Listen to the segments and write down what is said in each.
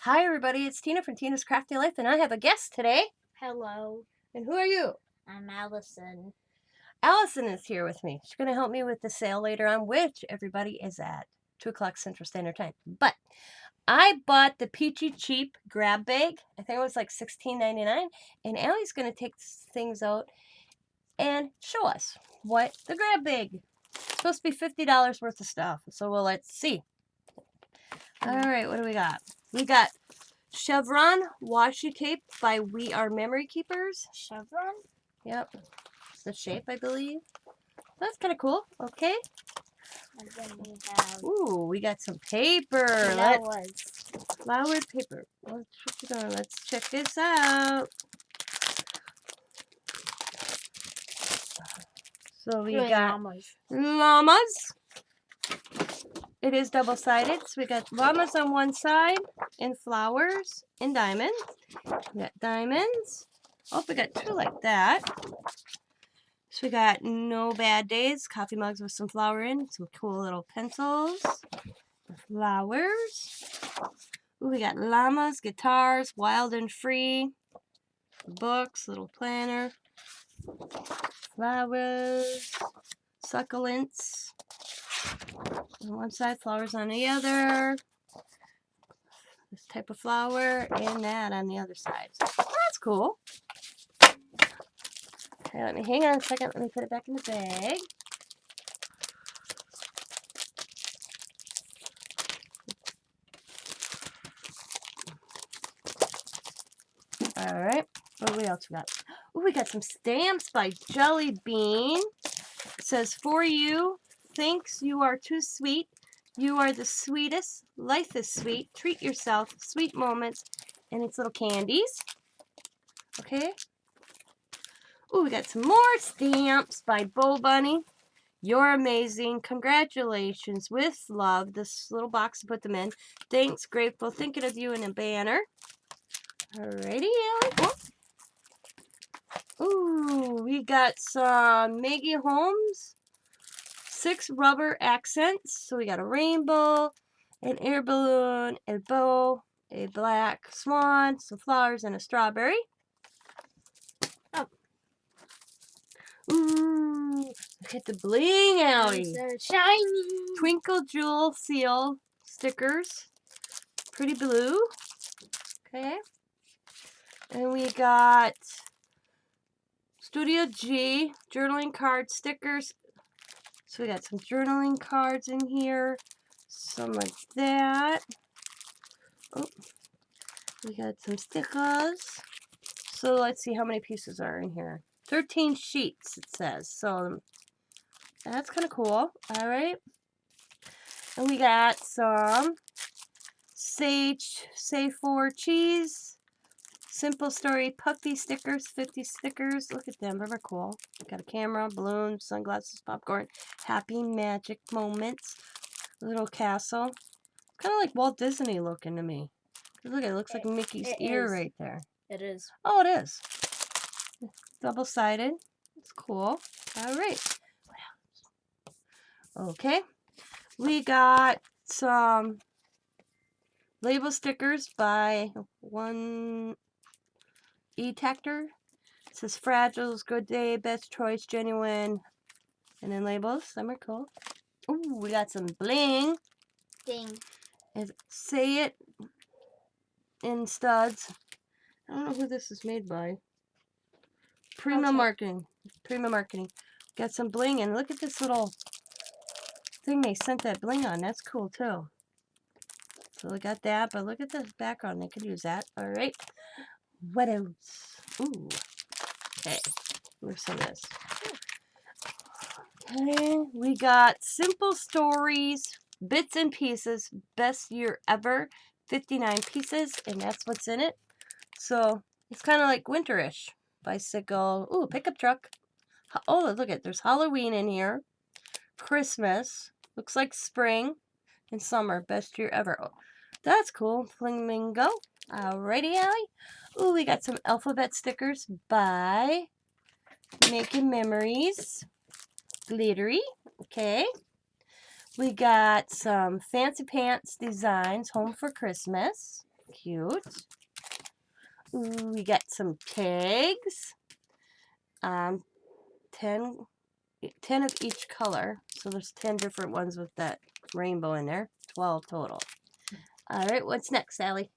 Hi, everybody. It's Tina from Tina's Crafty Life, and I have a guest today. Hello, And who are you? I'm Allison. Allison is here with me. She's going to help me with the sale later on, which everybody is at 2 o'clock Central Standard Time. But I bought the Peachy cheap grab bag. I think it was like $16.99. And Allie's going to take things out and show us what the grab bag. It's supposed to be $50 worth of stuff. So let's see. All right, what do we got? We got Chevron washi tape by We Are Memory Keepers. Chevron? Yep. It's the shape, I believe. That's kind of cool. Okay. And then we have Ooh, we got some paper. Flowered paper. Let's check this out. So we got llamas. It is double-sided. So we got llamas on one side and flowers and diamonds. We got diamonds. Oh, we got two like that. So we got No Bad Days, coffee mugs with some flour in, some cool little pencils, flowers. Ooh, we got llamas, guitars, wild and free, books, little planner, flowers, succulents on one side, flowers on the other, this type of flower, and that on the other side. So that's cool. Okay, let me hang on a second. Let me put it back in the bag. All right. What else we got? Oh, we got some stamps by Jelly Bean. It says, "For you, thanks, you are too sweet. You are the sweetest. Life is sweet. Treat yourself. Sweet moments." And it's little candies. Okay. Oh, we got some more stamps by Bo Bunny. "You're amazing. Congratulations. With love." This little box to put them in. "Thanks. Grateful. Thinking of you," in a banner. Alrighty, Allie. Ooh, we got some Maggie Holmes 6 rubber accents. So we got a rainbow, an air balloon, a bow, a black swan, some flowers, and a strawberry. Oh. Ooh, look at the bling, Allie. So shiny. Twinkle Jewel seal stickers. Pretty blue. Okay. And we got Studio G journaling card stickers. So we got some journaling cards in here. Some like that. Oh, we got some stickers. So let's see how many pieces are in here. 13 sheets, it says. So that's kind of cool. All right. And we got some Sage Say For Cheese Simple Story puppy stickers, 50 stickers. Look at them, they're cool. Got a camera, balloons, sunglasses, popcorn, happy magic moments, little castle. Kind of like Walt Disney looking to me. Look, it looks like Mickey's ear right there. It is. Oh, it is. Double-sided. It's cool. All right. Okay. We got some label stickers by One E-Tactor. It says Fragiles, Good Day, Best Choice, Genuine, and then labels. Some are cool. Ooh, we got some bling. Ding. And Say It in studs. I don't know who this is made by. Prima Marketing. Prima Marketing. Got some bling, and look at this little thing they sent that bling on. That's cool too. So we got that, but look at the background. They could use that. All right. What else? Ooh. Okay. Where's some of this? Okay. We got Simple Stories, Bits and Pieces, Best Year Ever, 59 pieces, and that's what's in it. So it's kind of like winterish. Bicycle. Ooh, pickup truck. Oh, look at there's Halloween in here. Christmas. Looks like spring and summer. Best year ever. Oh, that's cool. Flamingo. Alrighty, Allie. Ooh, we got some alphabet stickers by Making Memories. Glittery. Okay. We got some Fancy Pants designs. Home for Christmas. Cute. Ooh, we got some tags. 10 of each color. So there's 10 different ones with that rainbow in there. 12 total. All right, what's next, Sally?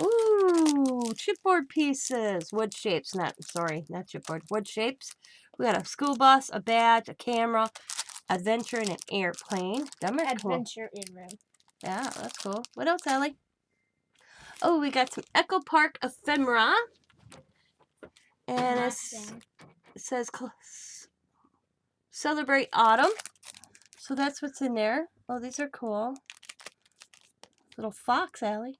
Ooh, chipboard pieces. Wood shapes. Not chipboard. Wood shapes. We got a school bus, a badge, a camera, adventure, and an airplane. Them are cool. Adventure in room. Yeah, that's cool. What else, Sally? Oh, we got some Echo Park ephemera. And it says celebrate autumn. So that's what's in there. Oh, these are cool. Little fox, Allie.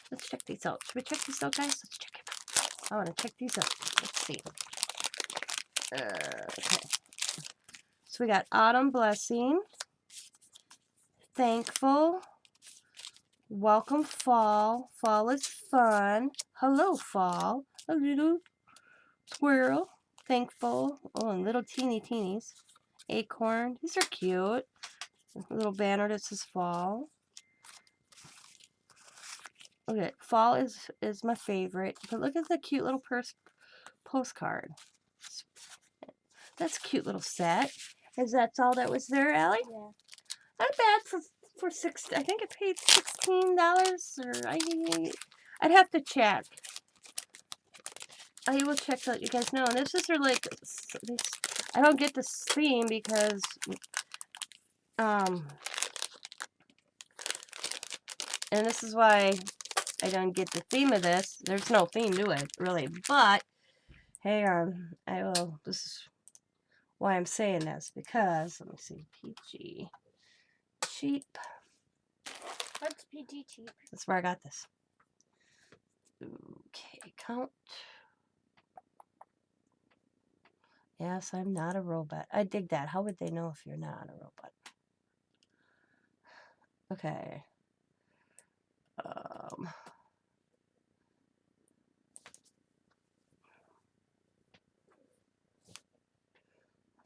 Let's check these out. Should we check these out, guys? Let's check them out. I want to check these out. Let's see. Okay. So we got autumn blessing, thankful, welcome fall, fall is fun, hello fall, a little squirrel, thankful, oh, and little teenies, acorn, these are cute, a little banner that says fall. Okay, fall is my favorite, but look at the cute little postcard. That's a cute little set. Is that all that was there, Allie? Yeah. Not bad for six. I think it paid $16, or I'd have to check. I will check so that you guys know. And this is like, I don't get this theme because and this is why I don't get the theme of this. There's no theme to it really, but hang on, I will. This is why I'm saying this, because let me see, Peachy cheap. What's Peachy cheap? That's where I got this. Okay, count. Yes, I'm not a robot. I dig that. How would they know if you're not a robot? Okay.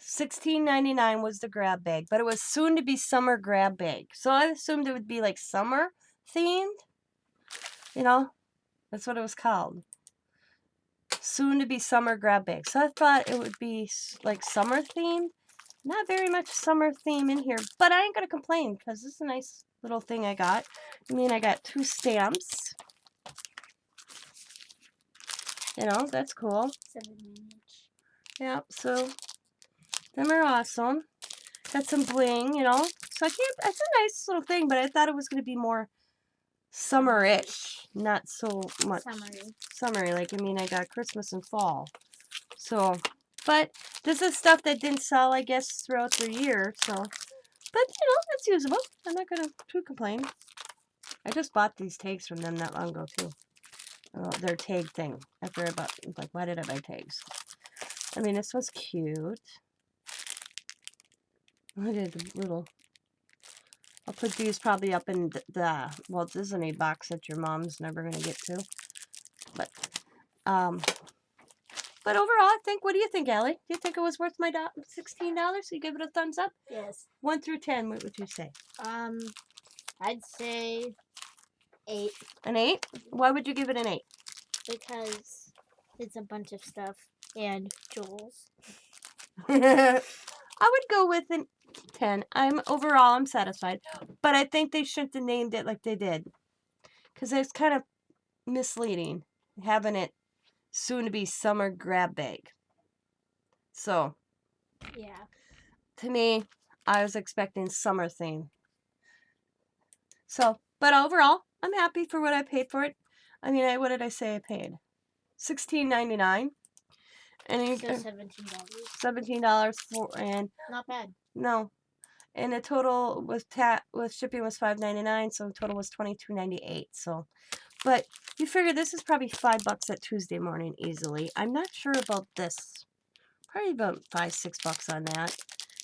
$16.99 was the grab bag, but it was soon to be summer grab bag. So I assumed it would be like summer themed. You know, that's what it was called. Soon to be summer grab bag. So I thought it would be like summer themed. Not very much summer theme in here, but I ain't gonna complain because this is a nice little thing I got. I mean, I got 2 stamps. You know, that's cool. 7 inch. Yep, so them are awesome. Got some bling, you know. So I can't, it's a nice little thing, but I thought it was going to be more summer-ish, not so much summery. Like, I mean, I got Christmas and fall. So, but this is stuff that didn't sell, I guess, throughout the year. So, but, you know, it's usable. I'm not going to complain. I just bought these tags from them not long ago, too. Their tag thing. After I bought, like, why did I buy tags? I mean, this was cute. Look at the little. I'll put these probably up in the Walt Disney box that your mom's never gonna get to. But overall, I think. What do you think, Allie? Do you think it was worth my $16? You give it a thumbs up? Yes. 1 through 10. What would you say? I'd say 8. An 8? Why would you give it an 8? Because it's a bunch of stuff and jewels. I would go with an 10. I'm satisfied, but I think they shouldn't have named it like they did, because it's kind of misleading having it soon to be summer grab bag. So yeah, to me, I was expecting summer theme. So, but overall, I'm happy for what I paid for it. I mean, what did I say I paid? $16.99. And so $17. $17 for, and not bad. No, and the total with shipping was $5.99, so the total was $22.98. So, but you figure this is probably $5 at Tuesday morning easily. I'm not sure about this. Probably about $5-6 on that.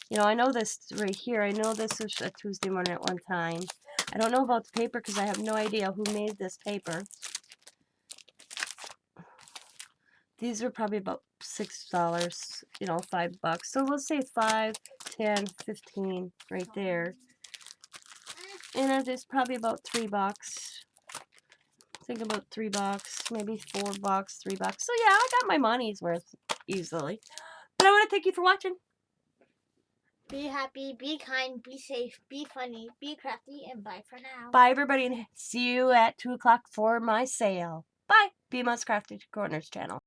You know, I know this right here. I know this is a Tuesday morning at one time. I don't know about the paper because I have no idea who made this paper. These are probably about $6, you know, $5. So we'll say 5, 10, 15 right there. And it is probably about $3. think about $3, maybe $4, $3. So yeah, I got my money's worth easily. But I want to thank you for watching. Be happy, be kind, be safe, be funny, be crafty, and bye for now. Bye, everybody, and see you at 2 o'clock for my sale. Bye. Be Crafted Corners channel.